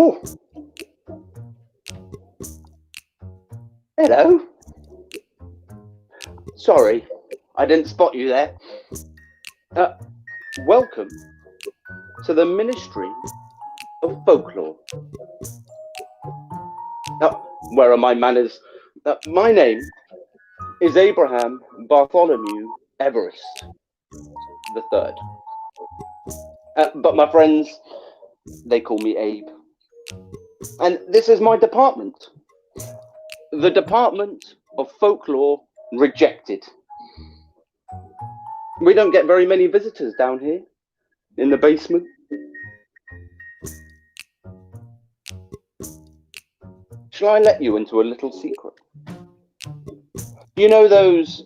Oh, hello. Sorry, I didn't spot you there. Welcome to the Ministry of Folklore. Where are my manners? My name is Abraham Bartholomew Everest III. But my friends, they call me Abe. And this is my department. The Department of Folklore Rejected. We don't get very many visitors down here in the basement. Shall I let you into a little secret? You know those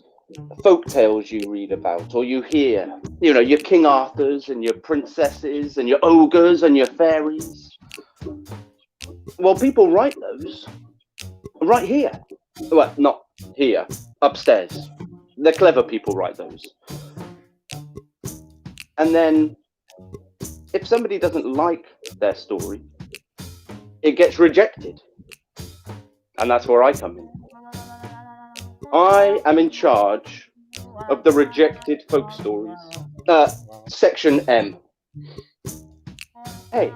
folk tales you read about or you hear? You know, your King Arthurs and your princesses and your ogres and your fairies. Well, people write those right here. Well, not here, upstairs. The clever people write those. And then, if somebody doesn't like their story, it gets rejected. And that's where I come in. I am in charge of the rejected folk stories. Section M. Hey.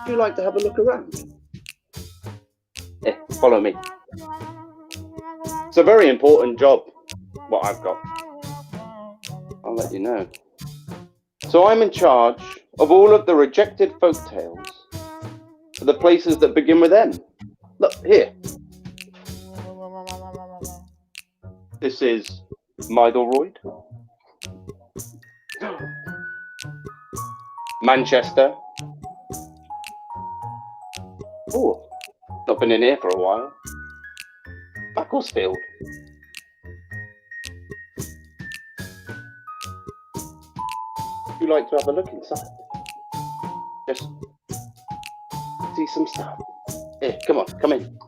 Would you like to have a look around? Follow me. It's a very important job, what I've got. I'll let you know. So I'm in charge of all of the rejected folk tales for the places that begin with M. Look, here. This is Middelroyd. Manchester. Oh, not been in here for a while. Macclesfield. Would you like to have a look inside? Just see some stuff. Here, come on, come in.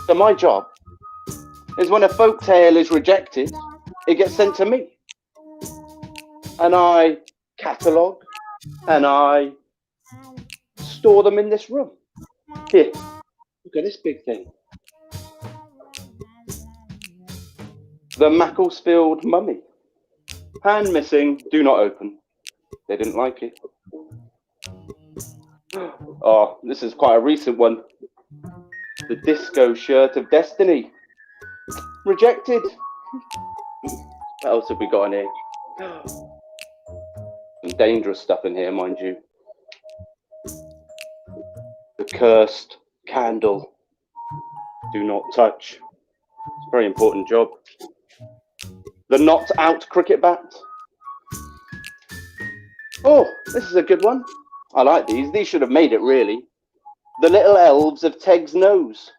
So my job is when a folk tale is rejected, it gets sent to me. And I catalogue and I store them in this room. Here, look at this big thing. The Macclesfield mummy. Hand missing, do not open. They didn't like it. Oh, this is quite a recent one. The disco shirt of destiny. Rejected. What else have we got in here? Some dangerous stuff in here, mind you. The cursed candle. Do not touch. It's a very important job. The knocked out cricket bat. Oh, this is a good one. I like these. These should have made it, really. The little elves of Teg's nose.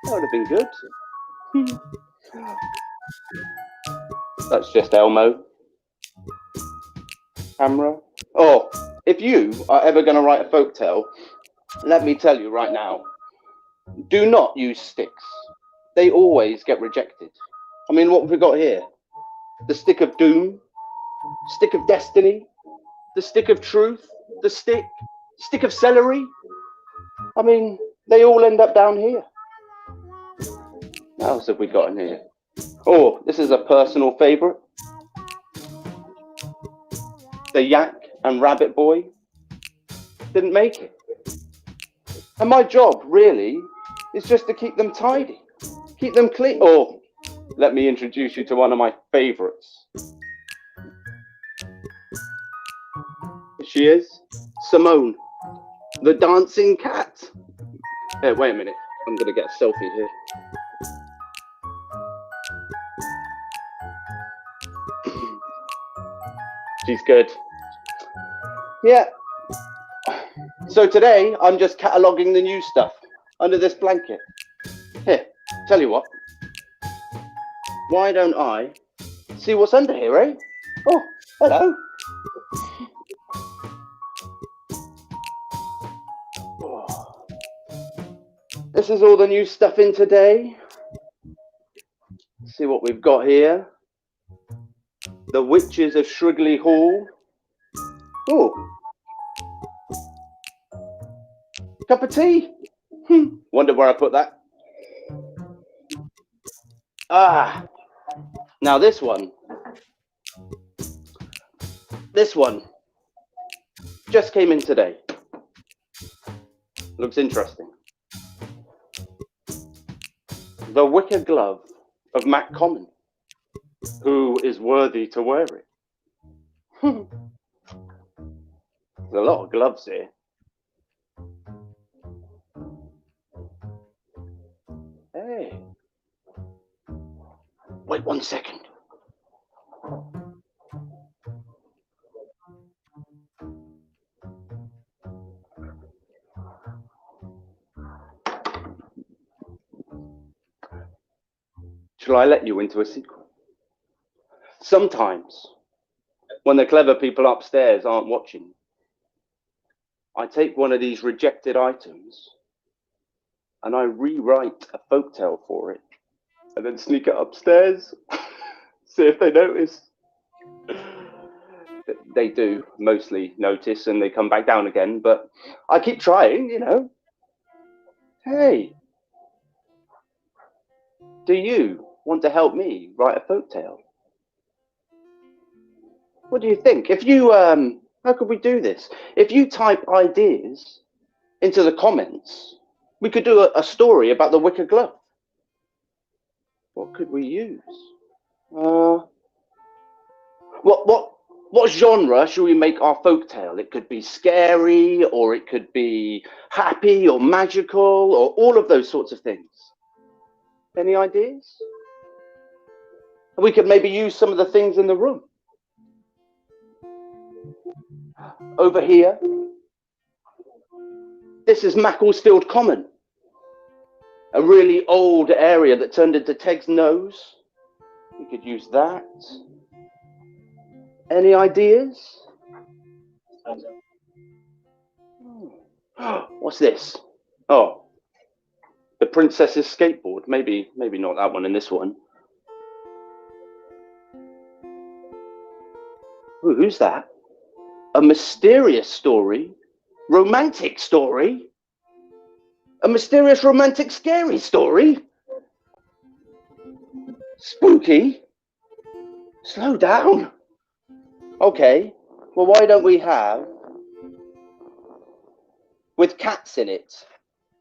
That would have been good. That's just Elmo. Camera. Oh, if you are ever going to write a folktale, let me tell you right now, do not use sticks. They always get rejected. I mean, what have we got here? The stick of doom, stick of destiny, the stick of truth, the stick of celery. I mean, they all end up down here. What else have we got in here? Oh, this is a personal favourite. The yak and rabbit boy didn't make it. And my job, really, is just to keep them tidy, keep them clean. Oh, let me introduce you to one of my favourites. Here she is, Simone, the dancing cat. Hey, wait a minute, I'm going to get a selfie here. She's good. Yeah. So today, I'm just cataloguing the new stuff under this blanket. Here, tell you what. Why don't I see what's under here, eh? Oh, hello. Oh. This is all the new stuff in today. Let's see what we've got here. The Witches of Shrigley Hall. Oh, cup of tea. Wonder where I put that. Ah, now this one just came in today. Looks interesting. The Wicker Glove of Matt Common. Who is worthy to wear it? There's a lot of gloves here. Hey. Wait 1 second. Shall I let you into a secret? Sometimes, when the clever people upstairs aren't watching, I take one of these rejected items and I rewrite a folktale for it and then sneak it upstairs, see if they notice. They do mostly notice and they come back down again, but I keep trying, you know. Hey, do you want to help me write a folktale? What do you think? If you, how could we do this? If you type ideas into the comments, we could do a story about the Wicker Glove. What could we use? What genre should we make our folktale? It could be scary, or it could be happy, or magical, or all of those sorts of things. Any ideas? We could maybe use some of the things in the room. Over here, this is Macclesfield Common, a really old area that turned into Teg's nose. We could use that. Any ideas? What's this? Oh, the princess's skateboard. Maybe not that one in this one. Ooh, who's that? A mysterious story? Romantic story? A mysterious, romantic, scary story? Spooky? Slow down. Okay, well, why don't we have with cats in it?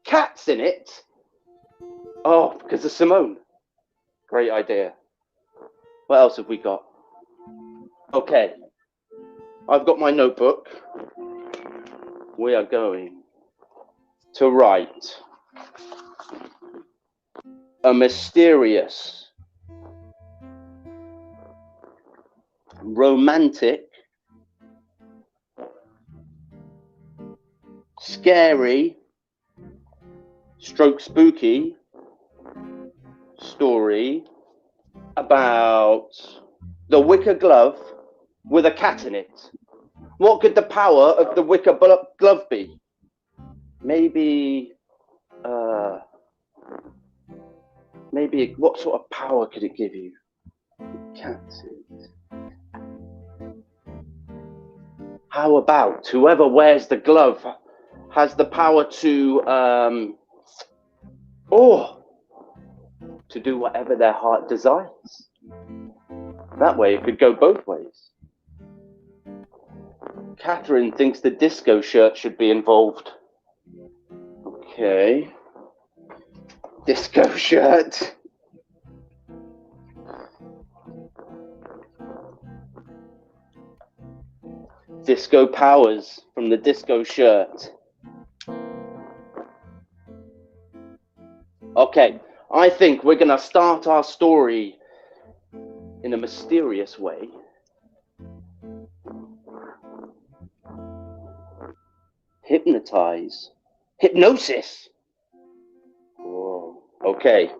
Cats in it? Oh, because of Simone. Great idea. What else have we got? Okay, I've got my notebook. We are going to write a mysterious, romantic, scary, stroke spooky story about the Wicker Glove with a cat in it. What could the power of the Wicker Glove be? Maybe what sort of power could it give you? Cat in it. How about whoever wears the glove has the power to do whatever their heart desires. That way it could go both ways. Catherine thinks the disco shirt should be involved. Okay. Disco shirt. Disco powers from the disco shirt. Okay, I think we're going to start our story in a mysterious way. Hypnotize. Hypnosis. Whoa. Okay.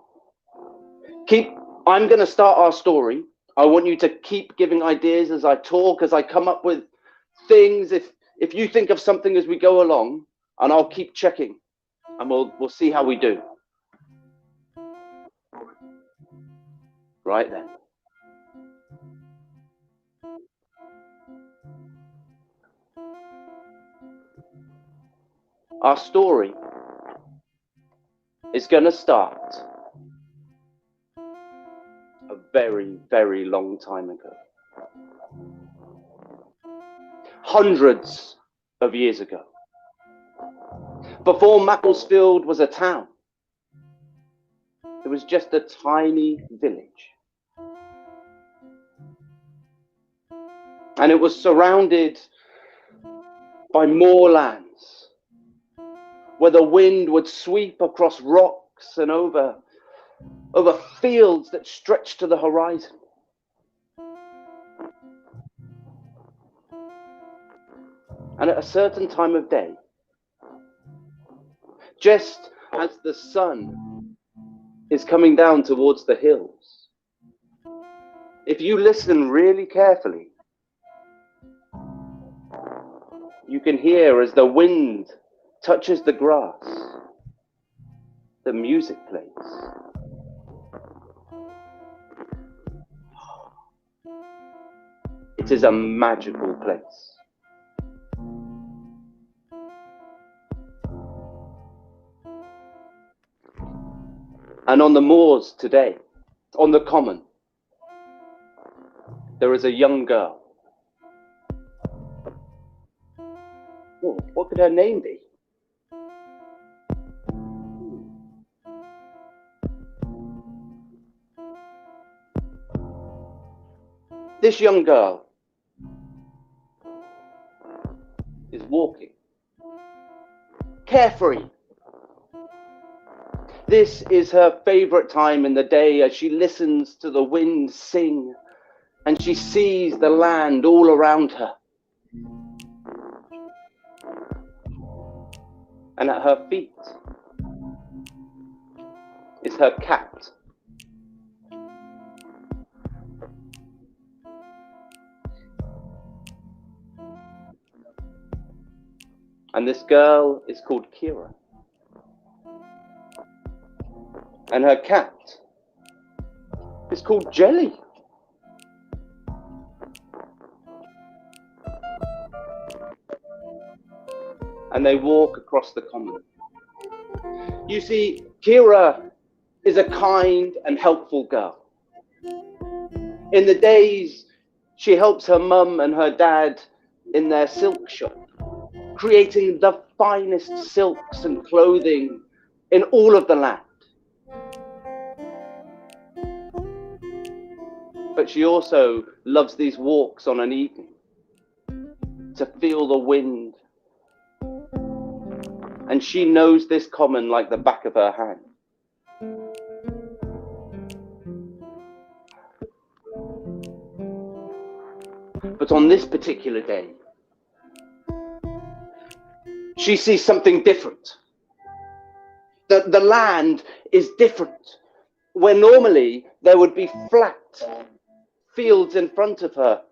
I'm going to start our story. I want you to keep giving ideas as I talk, as I come up with things. If you think of something as we go along, and I'll keep checking, and we'll see how we do. Right then. our story is going to start a very, very long time ago. Hundreds of years ago. Before Macclesfield was a town, it was just a tiny village. And it was surrounded by moorlands, where the wind would sweep across rocks and over fields that stretched to the horizon. And at a certain time of day, just as the sun is coming down towards the hills, if you listen really carefully, you can hear as the wind touches the grass, the music plays. It is a magical place. And on the moors today, on the common, there is a young girl. Oh, what could her name be? This young girl is walking, carefree. This is her favorite time in the day as she listens to the wind sing and she sees the land all around her. And at her feet is her cat. And this girl is called Kira. And her cat is called Jelly. And they walk across the common. You see, Kira is a kind and helpful girl. In the days, she helps her mum and her dad in their silk shop, creating the finest silks and clothing in all of the land. But she also loves these walks on an evening to feel the wind. And she knows this common like the back of her hand. But on this particular day, she sees something different. The land is different. Where normally there would be flat fields in front of her,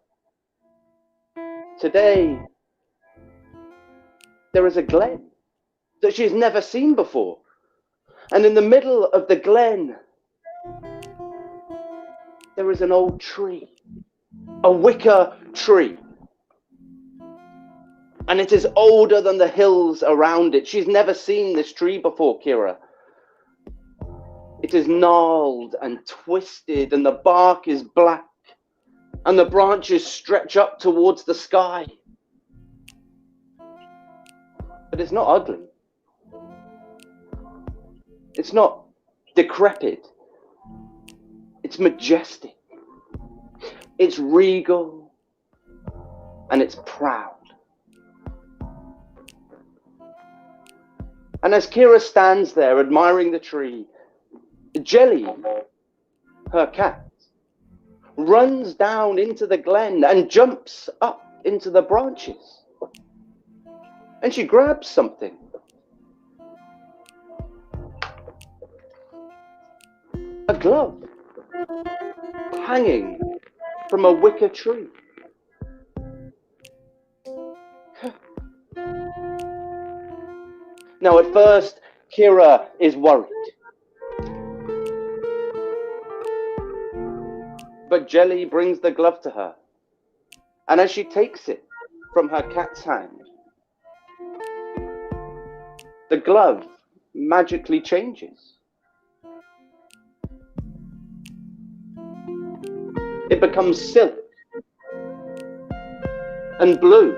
today there is a glen that she's never seen before. And in the middle of the glen, there is an old tree, a wicker tree. And it is older than the hills around it. She's never seen this tree before, Kira. It is gnarled and twisted, and the bark is black, and the branches stretch up towards the sky. But it's not ugly. It's not decrepit. It's majestic. It's regal. And it's proud. And as Kira stands there admiring the tree, Jelly, her cat, runs down into the glen and jumps up into the branches. And she grabs something. A glove hanging from a wicker tree. Now, at first, Kira is worried. But Jelly brings the glove to her. And as she takes it from her cat's hand, the glove magically changes. It becomes silk and blue.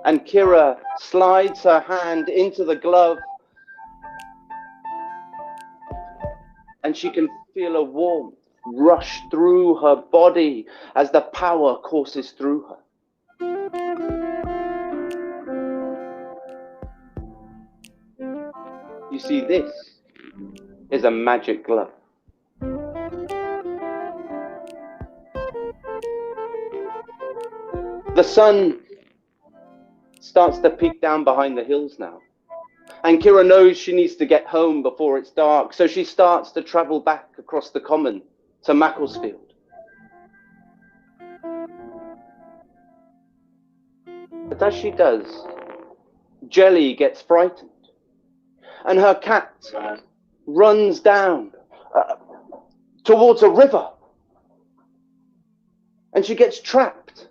And Kira slides her hand into the glove, and she can feel a warmth rush through her body as the power courses through her. You see, this is a magic glove. The sun starts to peek down behind the hills now. And Kira knows she needs to get home before it's dark, so she starts to travel back across the common to Macclesfield. But as she does, Jelly gets frightened, and her cat runs down towards a river, and she gets trapped.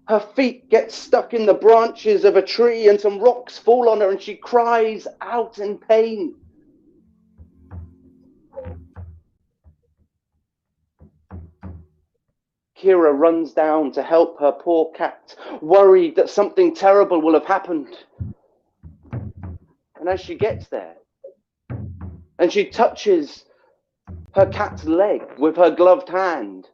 Her feet get stuck in the branches of a tree and some rocks fall on her and she cries out in pain. Kira runs down to help her poor cat, worried that something terrible will have happened. And as she gets there, and she touches her cat's leg with her gloved hand,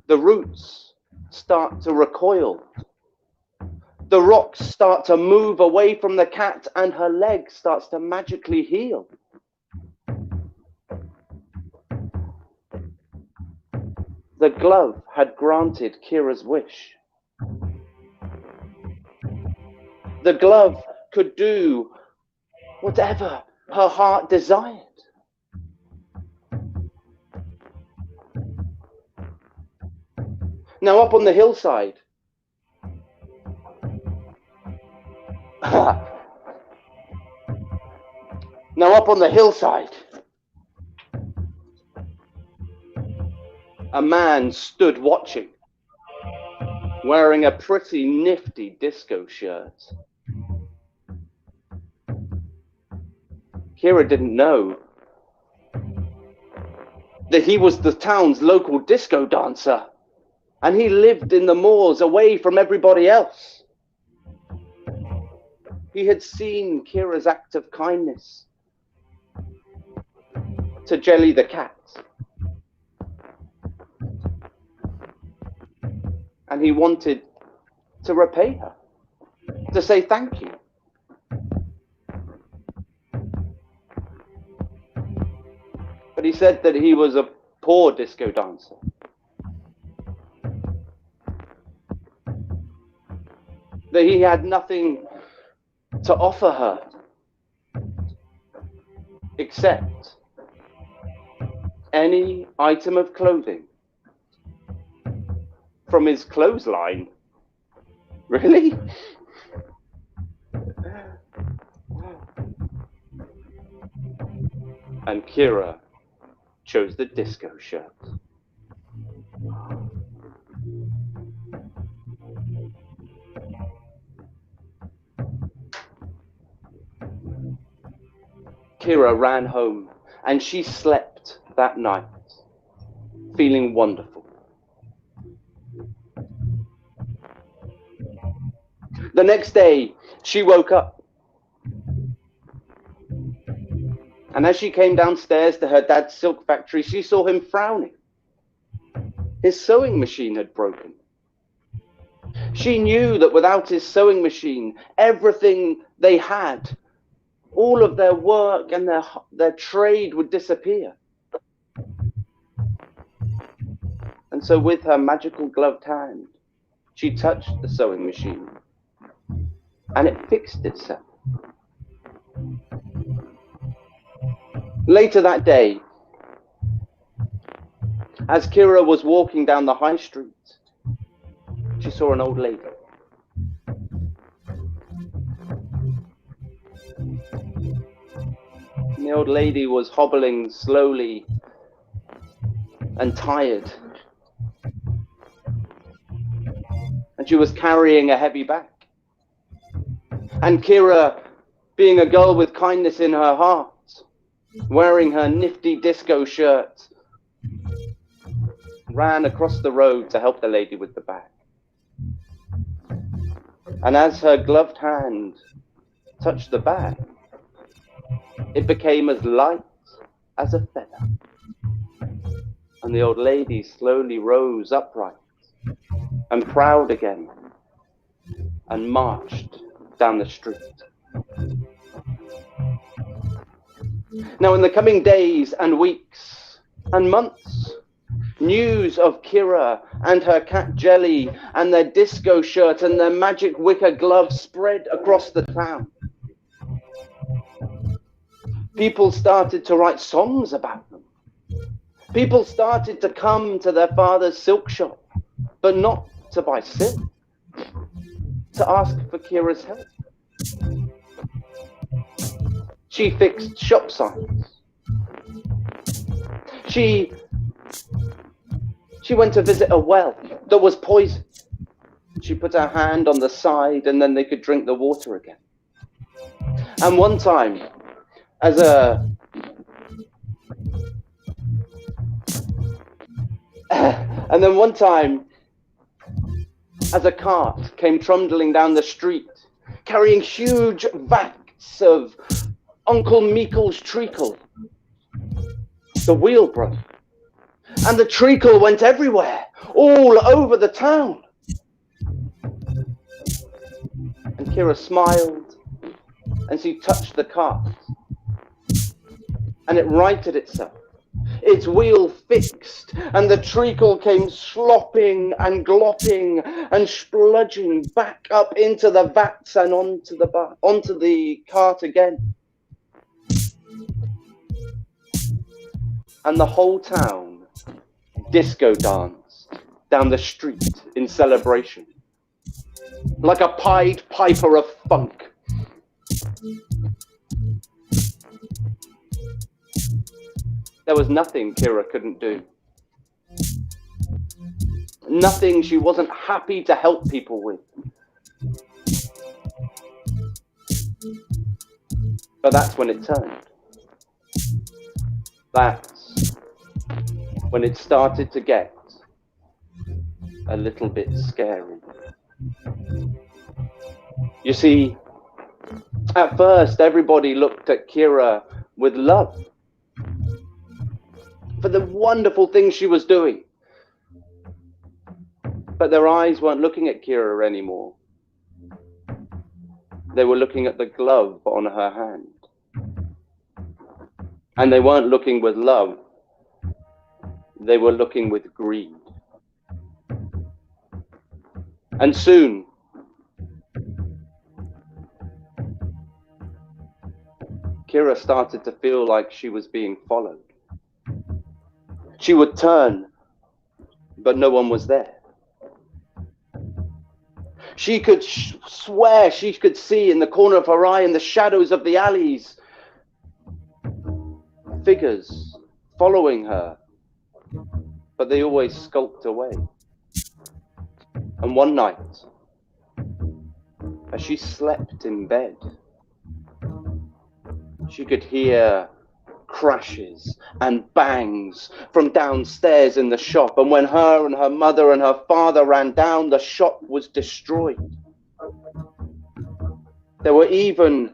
the roots start to recoil. The rocks start to move away from the cat and her leg starts to magically heal. The glove had granted Kira's wish. The glove could do whatever her heart desired. Now up on the hillside, a man stood watching, wearing a pretty nifty disco shirt. Kira didn't know that he was the town's local disco dancer, and he lived in the moors away from everybody else. He had seen Kira's act of kindness to Jelly the cat, and he wanted to repay her, to say thank you. But he said that he was a poor disco dancer. That he had nothing to offer her except any item of clothing from his clothesline. Really? And Kira chose the disco shirt. Kira ran home and she slept that night, feeling wonderful. The next day, she woke up. And as she came downstairs to her dad's silk factory, she saw him frowning. His sewing machine had broken. She knew that without his sewing machine, everything they had, all of their work and their trade would disappear. And so with her magical gloved hand, she touched the sewing machine and it fixed itself. Later that day, as Kira was walking down the high street, she saw an old lady. And the old lady was hobbling slowly and tired. and she was carrying a heavy bag. And Kira, being a girl with kindness in her heart, wearing her nifty disco shirt, ran across the road to help the lady with the bag. And as her gloved hand touched the bag, it became as light as a feather. And the old lady slowly rose upright and proud again and marched down the street. Now, in the coming days and weeks and months, news of Kira and her cat Jelly and their disco shirt and their magic wicker glove spread across the town. People started to write songs about them. People started to come to their father's silk shop, but not to buy silk, to ask for Kira's help. She fixed shop signs. She went to visit a well that was poisoned. She put her hand on the side and then they could drink the water again. And one time, as a cart came trundling down the street, carrying huge vats of Uncle Meekle's treacle, the wheel broke, and the treacle went everywhere, all over the town. And Kira smiled, and she touched the cart, and it righted itself. Its wheel fixed, and the treacle came slopping and glopping and spludging back up into the vats and onto the cart again. And the whole town disco danced down the street in celebration, like a Pied Piper of funk. There was nothing Kira couldn't do. Nothing she wasn't happy to help people with. But that's when it turned. That's when it started to get a little bit scary. You see, at first everybody looked at Kira with love for the wonderful things she was doing. But their eyes weren't looking at Kira anymore. They were looking at the glove on her hand. And they weren't looking with love. They were looking with greed. And soon, Kira started to feel like she was being followed. She would turn, but no one was there. She could swear she could see in the corner of her eye, in the shadows of the alleys, figures following her, but they always skulked away. And one night, as she slept in bed, she could hear crashes and bangs from downstairs in the shop, and when her and her mother and her father ran down, the shop was destroyed. There were even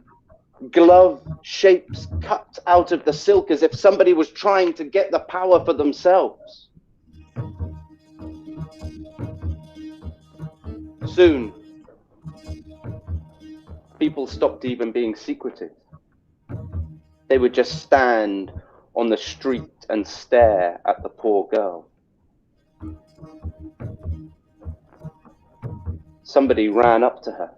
glove shapes cut out of the silk as if somebody was trying to get the power for themselves. Soon, people stopped even being secretive. They would just stand on the street and stare at the poor girl. Somebody ran up to her,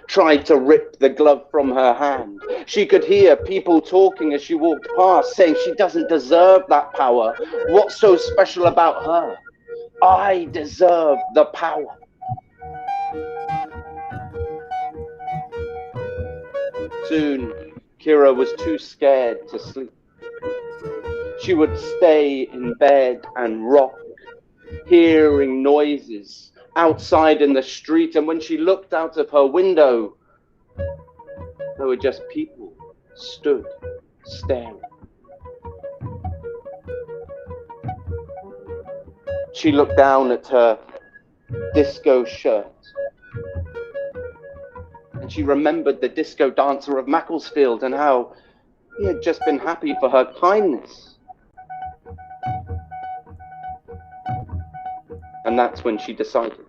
tried to rip the glove from her hand. She could hear people talking as she walked past, saying she doesn't deserve that power. What's so special about her? I deserve the power. Soon, Kira was too scared to sleep. She would stay in bed and rock, hearing noises outside in the street, and when she looked out of her window, there were just people stood staring. She looked down at her disco shirt, and she remembered the disco dancer of Macclesfield and how he had just been happy for her kindness. And that's when she decided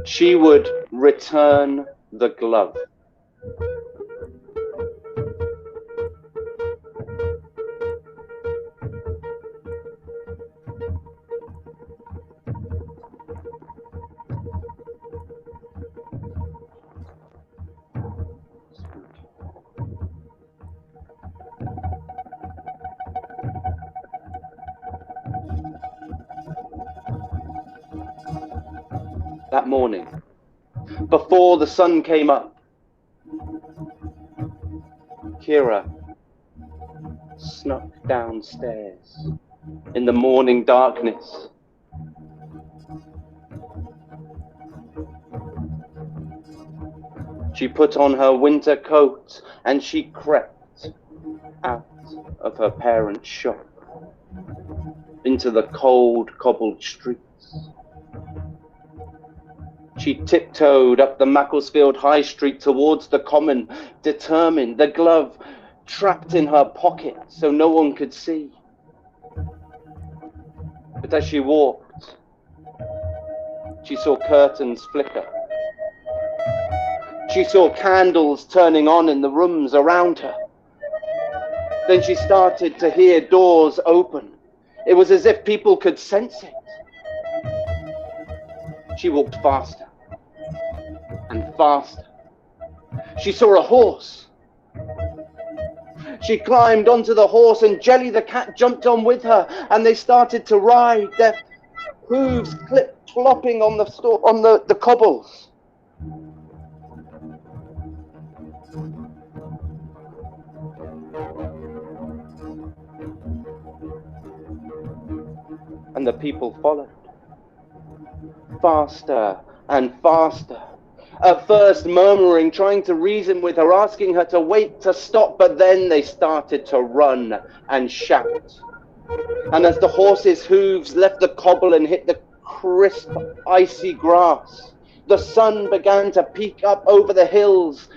she would return the glove. That morning, before the sun came up, Kira snuck downstairs in the morning darkness. She put on her winter coat and she crept out of her parents' shop into the cold, cobbled streets. She tiptoed up the Macclesfield High Street towards the common, determined, the glove trapped in her pocket so no one could see. But as she walked, she saw curtains flicker. She saw candles turning on in the rooms around her. Then she started to hear doors open. It was as if people could sense it. She walked faster and faster. She saw a horse. She climbed onto the horse and Jelly the cat jumped on with her and they started to ride, their hooves clopping on the cobbles. And the people followed, faster and faster. At first murmuring, trying to reason with her, asking her to wait, to stop, but then they started to run and shout. And as the horse's hooves left the cobble and hit the crisp, icy grass, the sun began to peek up over the hills,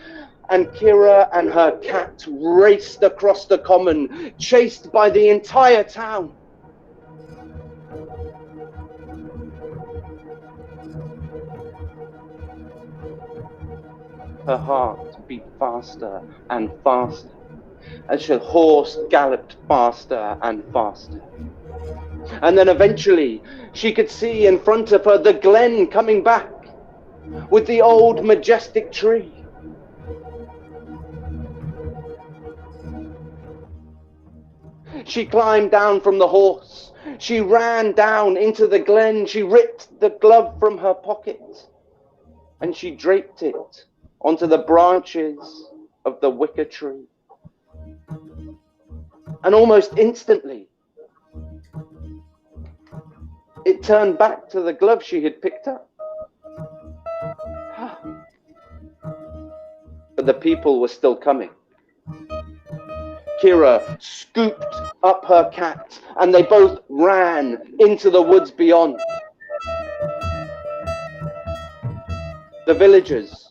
and Kira and her cat raced across the common, chased by the entire town. Her heart beat faster and faster as the horse galloped faster and faster. And then eventually she could see in front of her the glen coming back with the old majestic tree. She climbed down from the horse. She ran down into the glen. She ripped the glove from her pocket and she draped it onto the branches of the wicker tree. And almost instantly, it turned back to the glove she had picked up. But the people were still coming. Kira scooped up her cat and they both ran into the woods beyond. The villagers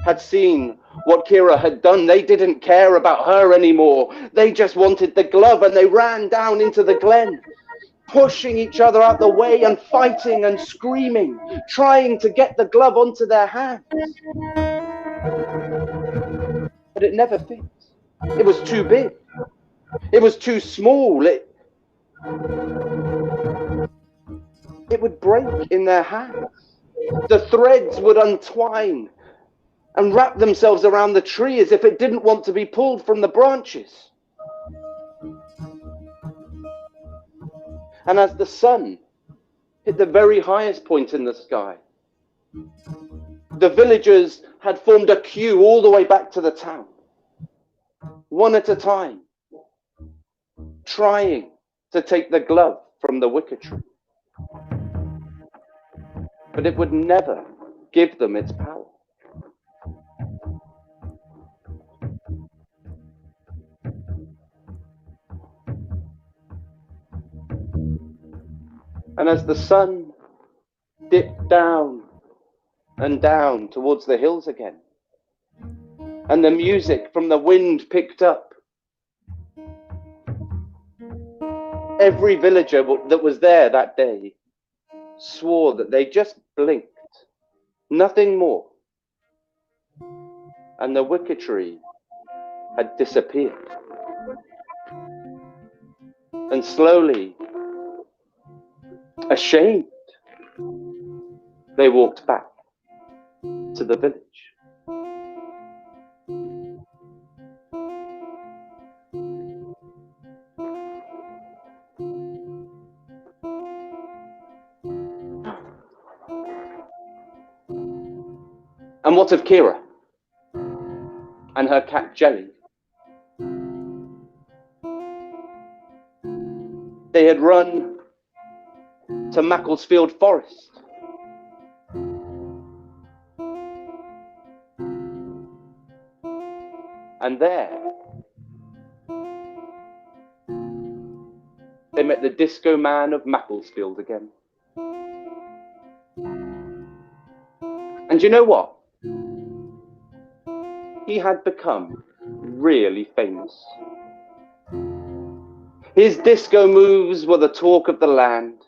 had seen what Kira had done. They didn't care about her anymore. They just wanted the glove and they ran down into the glen, pushing each other out the way and fighting and screaming, trying to get the glove onto their hands. But it never fit. It was too big. It was too small. It would break in their hands. The threads would untwine and wrap themselves around the tree as if it didn't want to be pulled from the branches. And as the sun hit the very highest point in the sky, the villagers had formed a queue all the way back to the town, one at a time, trying to take the glove from the wicker tree. but it would never give them its power. And as the sun dipped down and down towards the hills again, and the music from the wind picked up, every villager that was there that day swore that they just blinked, nothing more, and the wicker tree had disappeared. And slowly, ashamed, they walked back to the village. And what of Kira and her cat Jelly? They had run to Macclesfield Forest. And there, they met the disco man of Macclesfield again. And you know what? He had become really famous. His disco moves were the talk of the land.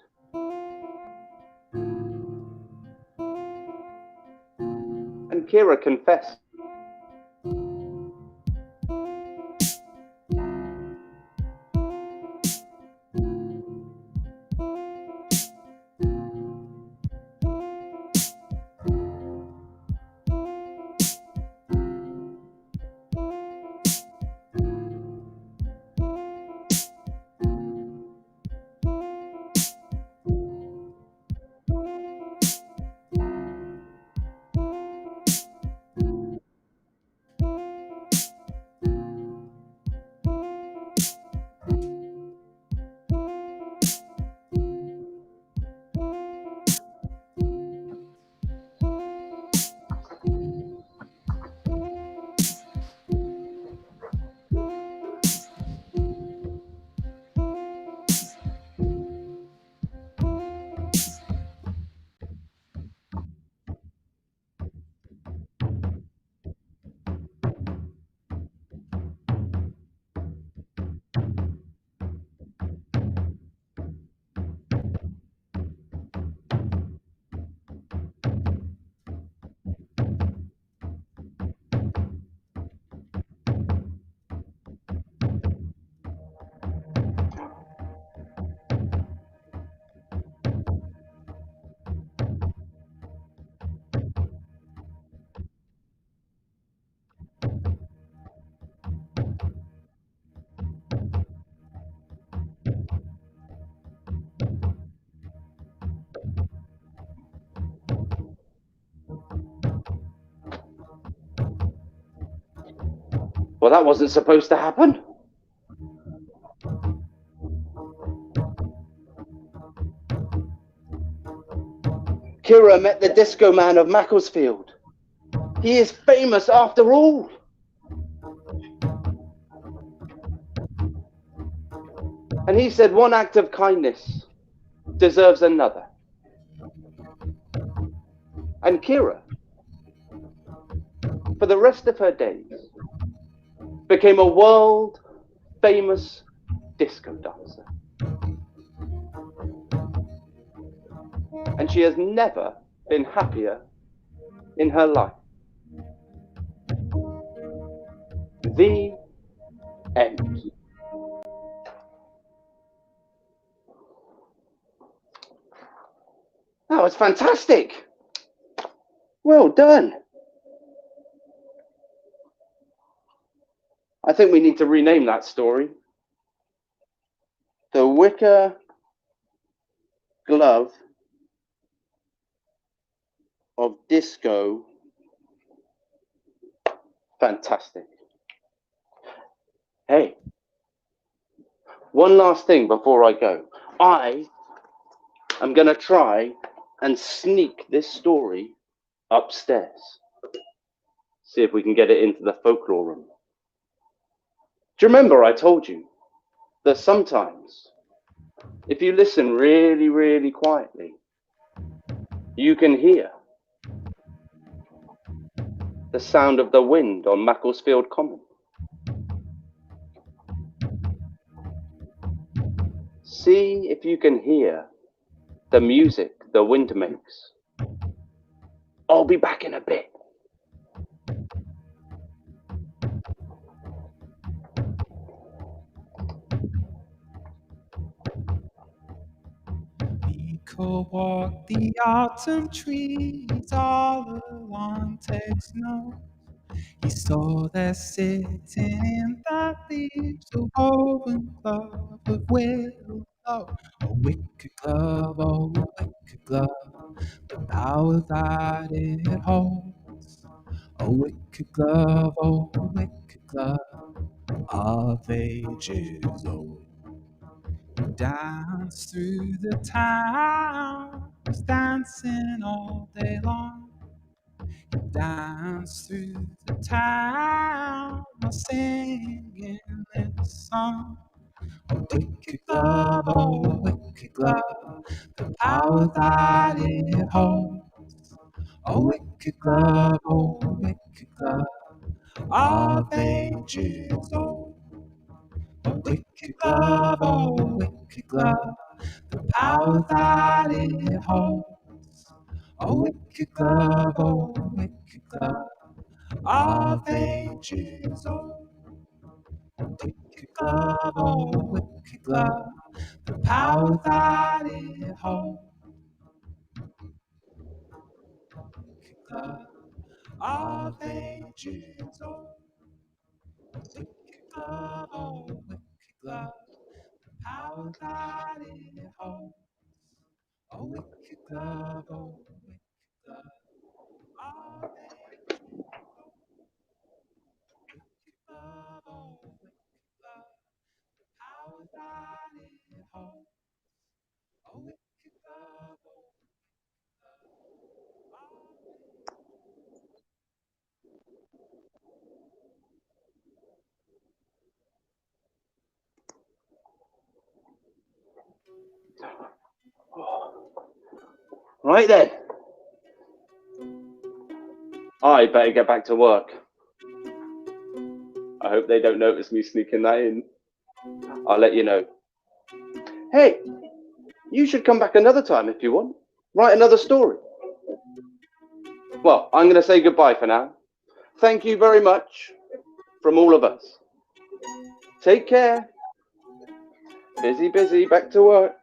And Kira confessed. Well, that wasn't supposed to happen. Kira met the disco man of Macclesfield. He is famous after all. And he said one act of kindness deserves another. And Kira, for the rest of her days, became a world-famous disco dancer. And she has never been happier in her life. The end. That was fantastic. Well done. I think we need to rename that story. The Wicker Glove of Disco. Fantastic. Hey, one last thing before I go. I am going to try and sneak this story upstairs. See if we can get it into the folklore room. Do you remember I told you that sometimes, if you listen really, really quietly, you can hear the sound of the wind on Macclesfield Common? See if you can hear the music the wind makes. I'll be back in a bit. We could walk the autumn trees all along takes no. He saw there sitting in the leaves a woven glove of willow. A wicked glove, oh, a wicked glove, the power that it holds. A wicked glove, oh, a wicked glove, of ages old. He danced through the town, was dancing all day long. Dance through the town, singing this song. A wicked glove, oh, a wicked glove, the power that it holds. A wicked glove, oh, a wicked glove, of ages old. A wicked glove, oh, a wicked glove, the power that it holds. A wicked glove, oh, a wicked glove, of ages old. A wicked glove, oh, a wicked glove, the power that it holds. A wicked glove, of ages old. A wicked glove, oh, a wicked glove, the power that it holds. A wicked glove, oh, a wicked glove, of ages old. Wicked glove, oh, wicked glove, the power that it holds. A wicked glove, oh, wicked glove, of Right then. I better get back to work. I hope they don't notice me sneaking that in. I'll let you know. Hey, you should come back another time if you want. Write another story. Well, I'm going to say goodbye for now. Thank you very much from all of us. Take care. Busy, busy, back to work.